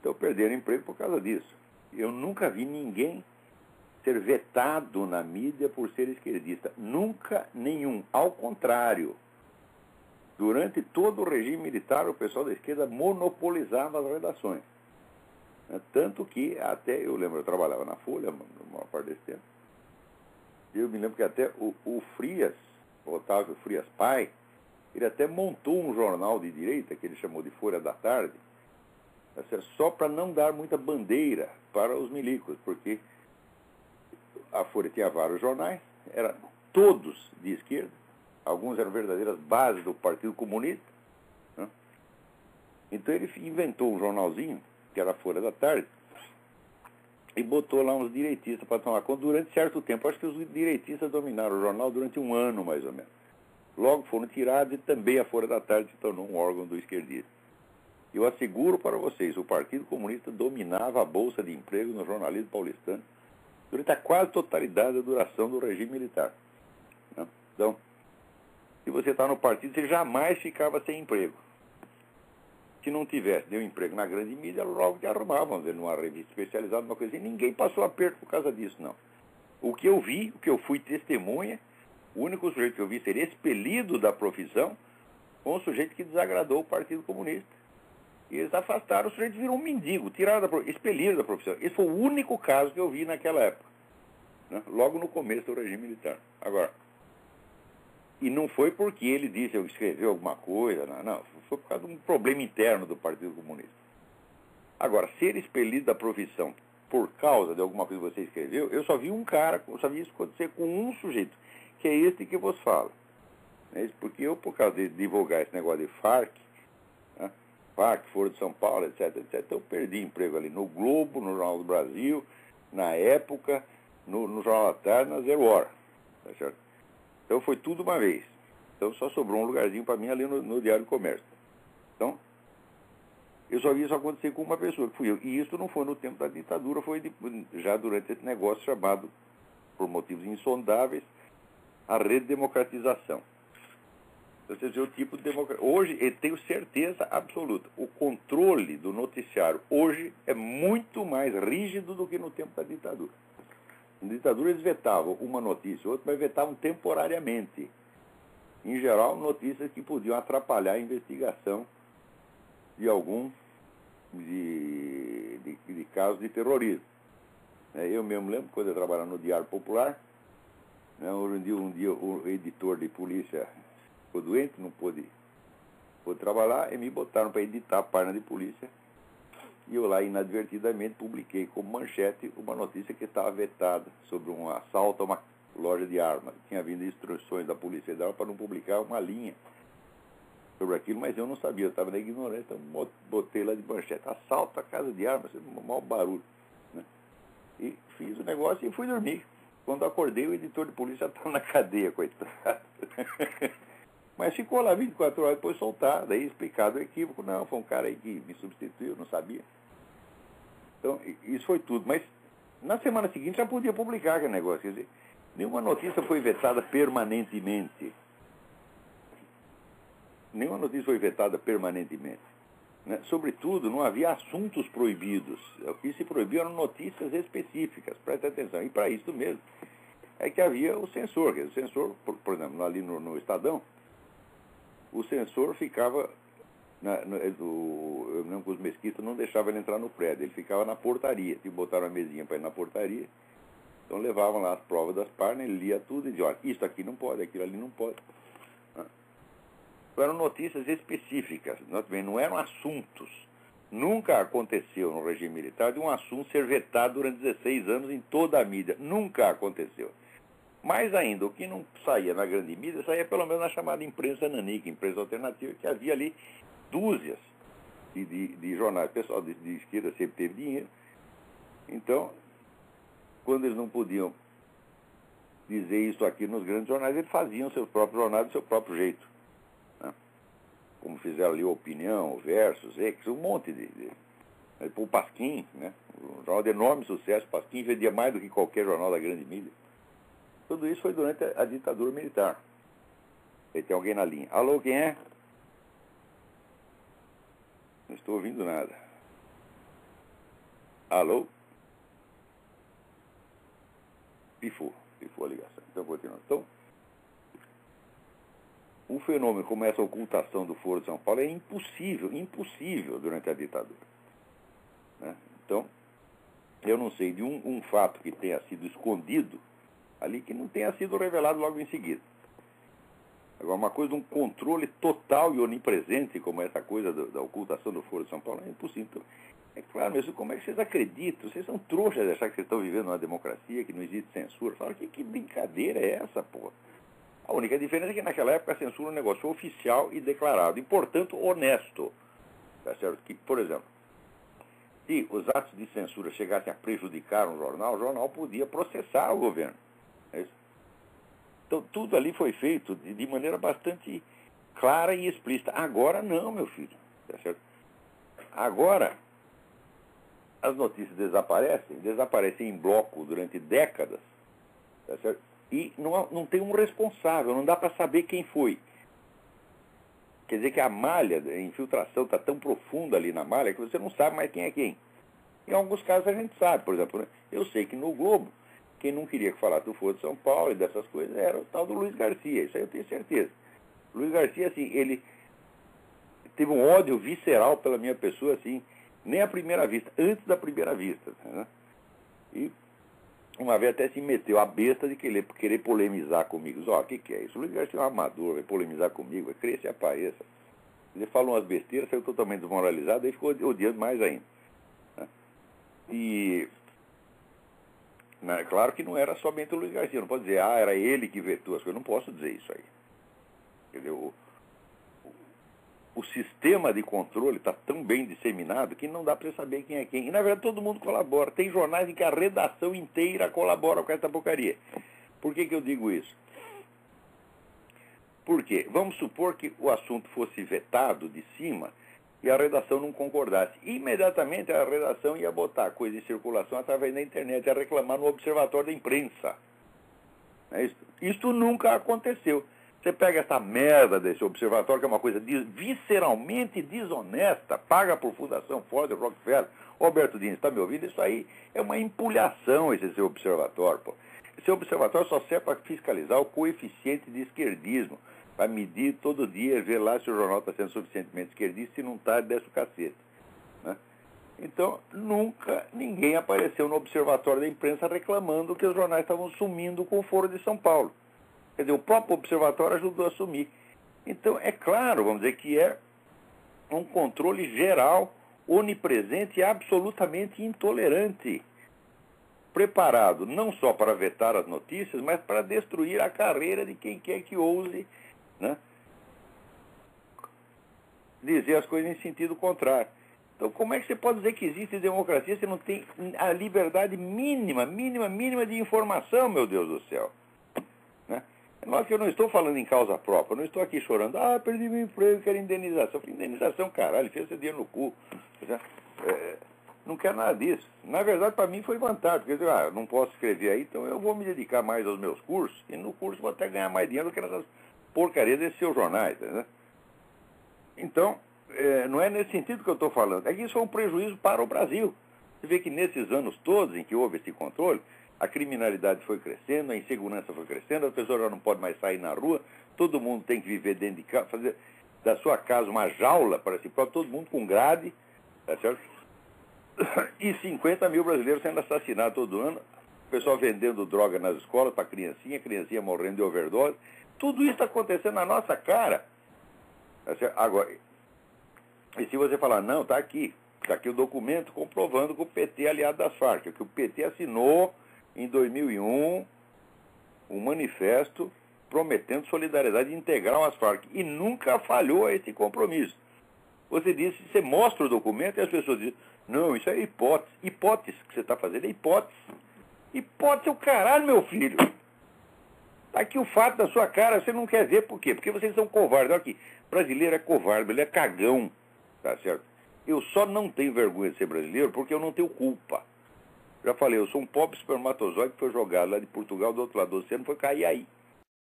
Então perderam emprego por causa disso. Eu nunca vi ninguém ser vetado na mídia por ser esquerdista. Nunca nenhum. Ao contrário, durante todo o regime militar, o pessoal da esquerda monopolizava as redações. Tanto que até, eu lembro, eu trabalhava na Folha, na maior parte desse tempo, eu me lembro que até o Frias, o Otávio Frias pai, ele até montou um jornal de direita, que ele chamou de Folha da Tarde, só para não dar muita bandeira para os milicos, porque a Folha tinha vários jornais, eram todos de esquerda, alguns eram verdadeiras bases do Partido Comunista, né? Então ele inventou um jornalzinho, que era a Folha da Tarde, e botou lá uns direitistas para tomar conta durante certo tempo. Acho que os direitistas dominaram o jornal durante um ano, mais ou menos. Logo foram tirados e também a Folha da Tarde se tornou um órgão do esquerdismo. Eu asseguro para vocês, o Partido Comunista dominava a Bolsa de Emprego no jornalismo paulistano durante a quase totalidade da duração do regime militar, né? Então, se você está no partido, você jamais ficava sem emprego. Se não tivesse nenhum emprego na grande mídia, logo te arrumavam, numa revista especializada, uma coisa assim. Ninguém passou aperto por causa disso, não. O que eu vi, o que eu fui testemunha, o único sujeito que eu vi ser expelido da profissão foi um sujeito que desagradou o Partido Comunista. E eles afastaram, o sujeito virou um mendigo, expeliram da profissão. Esse foi o único caso que eu vi naquela época, né? Logo no começo do regime militar. Agora, e não foi porque ele disse ou escreveu alguma coisa, não, foi por causa de um problema interno do Partido Comunista. Agora, ser expelido da profissão por causa de alguma coisa que você escreveu, eu só vi um cara, eu só vi isso acontecer com um sujeito, que é este que vos fala. Porque eu, por causa de divulgar esse negócio de FARC, né, FARC, Foro de São Paulo, etc, etc, eu perdi emprego ali no Globo, no Jornal do Brasil, na Época, no Jornal da Tarde, na Zero Hora. Tá certo? Então foi tudo uma vez. Então só sobrou um lugarzinho para mim ali no Diário do Comércio. Então, eu só vi isso acontecer com uma pessoa, que fui eu. E isso não foi no tempo da ditadura, foi já durante esse negócio chamado, por motivos insondáveis, a redemocratização. Você vê o tipo de democracia. Hoje, eu tenho certeza absoluta, o controle do noticiário hoje é muito mais rígido do que no tempo da ditadura. Na ditadura eles vetavam uma notícia ou outra, mas vetavam temporariamente. Em geral, notícias que podiam atrapalhar a investigação de algum de casos de terrorismo. Eu mesmo lembro, quando eu trabalhava no Diário Popular, um dia o editor de polícia ficou doente, não pôde trabalhar, e me botaram para editar a página de polícia. E eu lá, inadvertidamente, publiquei como manchete uma notícia que estava vetada sobre um assalto a uma loja de armas. Tinha vindo instruções da Polícia Federal para não publicar uma linha sobre aquilo, mas eu não sabia, eu estava na ignorância, então botei lá de manchete, assalto a casa de armas, um mau barulho, né? E fiz o negócio e fui dormir. Quando acordei, o editor de polícia estava na cadeia, coitado. Mas ficou lá 24 horas depois soltado, daí explicado o equívoco. Não, foi um cara aí que me substituiu, não sabia. Então, isso foi tudo. Mas na semana seguinte já podia publicar aquele negócio. Quer dizer, nenhuma notícia foi vetada permanentemente. Nenhuma notícia foi vetada permanentemente. Né? Sobretudo, não havia assuntos proibidos. O que se proibia eram notícias específicas. Presta atenção. E para isso mesmo é que havia o censor. Quer dizer, o censor, por exemplo, ali no Estadão, o censor ficava, eu lembro que os mesquitas não deixavam ele entrar no prédio, ele ficava na portaria, botaram uma mesinha para ele na portaria, então levavam lá as provas das páginas, ele lia tudo e dizia, olha, isso aqui não pode, aquilo ali não pode. Eram notícias específicas, não eram assuntos. Nunca aconteceu no regime militar de um assunto ser vetado durante 16 anos em toda a mídia, nunca aconteceu. Mais ainda, o que não saía na grande mídia, saía pelo menos na chamada imprensa nanica, imprensa alternativa, que havia ali dúzias de jornais. O pessoal de esquerda sempre teve dinheiro. Então, quando eles não podiam dizer isso aqui nos grandes jornais, eles faziam seus próprios jornais do seu próprio jeito. Né? Como fizeram ali Opinião, Versus, Ex, um monte o Pasquim, né? Um jornal de enorme sucesso. Pasquim vendia mais do que qualquer jornal da grande mídia. Tudo isso foi durante a ditadura militar. E tem alguém na linha. Alô, quem é? Não estou ouvindo nada. Alô? Pifou a ligação. Então, continuando. Então, um fenômeno como essa ocultação do Foro de São Paulo é impossível durante a ditadura. Né? Então, eu não sei de um fato que tenha sido escondido ali que não tenha sido revelado logo em seguida. Agora, uma coisa de um controle total e onipresente, como essa coisa da ocultação do Foro de São Paulo, é impossível. Então, é claro, mas como é que vocês acreditam? Vocês são trouxas de achar que vocês estão vivendo uma democracia, que não existe censura. Fala, que brincadeira é essa, porra? A única diferença é que naquela época a censura é um negócio oficial e declarado, e, portanto, honesto. Tá certo? Que, por exemplo, se os atos de censura chegassem a prejudicar um jornal, o jornal podia processar o governo. É isso? Então, tudo ali foi feito de maneira bastante clara e explícita. Agora não, meu filho. Tá certo? Agora, as notícias desaparecem em bloco durante décadas. Tá certo? E não tem um responsável, não dá para saber quem foi. Quer dizer que a malha, a infiltração está tão profunda ali na malha que você não sabe mais quem é quem. Em alguns casos a gente sabe, por exemplo, né? Eu sei que no Globo, quem não queria que falasse do Foro de São Paulo e dessas coisas era o tal do Luiz Garcia, isso aí eu tenho certeza. O Luiz Garcia, assim, ele teve um ódio visceral pela minha pessoa, assim, nem à primeira vista, antes da primeira vista. Né? E uma vez até se meteu a besta de querer polemizar comigo. O que é isso? O Luiz Garcia é um amador, vai polemizar comigo, vai crescer e apareça. Ele falou umas besteiras, saiu totalmente desmoralizado, aí ficou odiando mais ainda. Né? E, claro que não era somente o Luiz Garcia, não pode dizer, era ele que vetou as coisas, não posso dizer isso aí. Entendeu? O sistema de controle está tão bem disseminado que não dá para saber quem é quem. E, na verdade, todo mundo colabora. Tem jornais em que a redação inteira colabora com essa porcaria. Por que eu digo isso? Porque vamos supor que o assunto fosse vetado de cima e a redação não concordasse. Imediatamente a redação ia botar a coisa em circulação através da internet, ia reclamar no Observatório da Imprensa. É isso? Isso nunca aconteceu. Você pega essa merda desse observatório, que é uma coisa visceralmente desonesta, paga por Fundação Ford, Rockefeller. Roberto Diniz, está me ouvindo? Isso aí é uma empulhação, esse seu observatório. Pô. Esse observatório só serve para fiscalizar o coeficiente de esquerdismo, para medir todo dia, ver lá se o jornal está sendo suficientemente esquerdista, se não está, desce o cacete. Né? Então, nunca ninguém apareceu no Observatório da Imprensa reclamando que os jornais estavam sumindo com o Foro de São Paulo. Quer dizer, o próprio observatório ajudou a assumir. Então, é claro, vamos dizer, que é um controle geral, onipresente e absolutamente intolerante. Preparado não só para vetar as notícias, mas para destruir a carreira de quem quer que ouse, né, dizer as coisas em sentido contrário. Então, como é que você pode dizer que existe democracia se não tem a liberdade mínima de informação, meu Deus do céu? Né? É lógico que eu não estou falando em causa própria, eu não estou aqui chorando, perdi meu emprego, quero indenização. Indenização, caralho, fez esse dinheiro no cu. Não quero nada disso. Na verdade, para mim foi vantagem, porque eu não posso escrever aí, então eu vou me dedicar mais aos meus cursos, e no curso vou até ganhar mais dinheiro do que nessas porcarias desses seus jornais. Né? Então, não é nesse sentido que eu estou falando. É que isso é um prejuízo para o Brasil. Você vê que nesses anos todos em que houve esse controle, a criminalidade foi crescendo, a insegurança foi crescendo, as pessoas já não podem mais sair na rua, todo mundo tem que viver dentro de casa, fazer da sua casa uma jaula para si próprio, todo mundo com grade, tá certo? E 50 mil brasileiros sendo assassinados todo ano, o pessoal vendendo droga nas escolas para criancinha morrendo de overdose. Tudo isso está acontecendo na nossa cara. Tá certo? Agora, e se você falar, não, está aqui o documento comprovando que o PT é aliado das Farc, que o PT assinou em 2001 um manifesto prometendo solidariedade integral às Farc e nunca falhou a esse compromisso. Você mostra o documento e as pessoas dizem, não, isso é hipótese. Hipótese que você está fazendo é hipótese. Hipótese é o caralho, meu filho. Está aqui o fato da sua cara, você não quer ver por quê? Porque vocês são covardes. Olha aqui, brasileiro é covarde, ele é cagão, tá certo? Eu só não tenho vergonha de ser brasileiro porque eu não tenho culpa. Já falei, eu sou um pobre espermatozoide que foi jogado lá de Portugal, do outro lado do oceano, foi cair aí.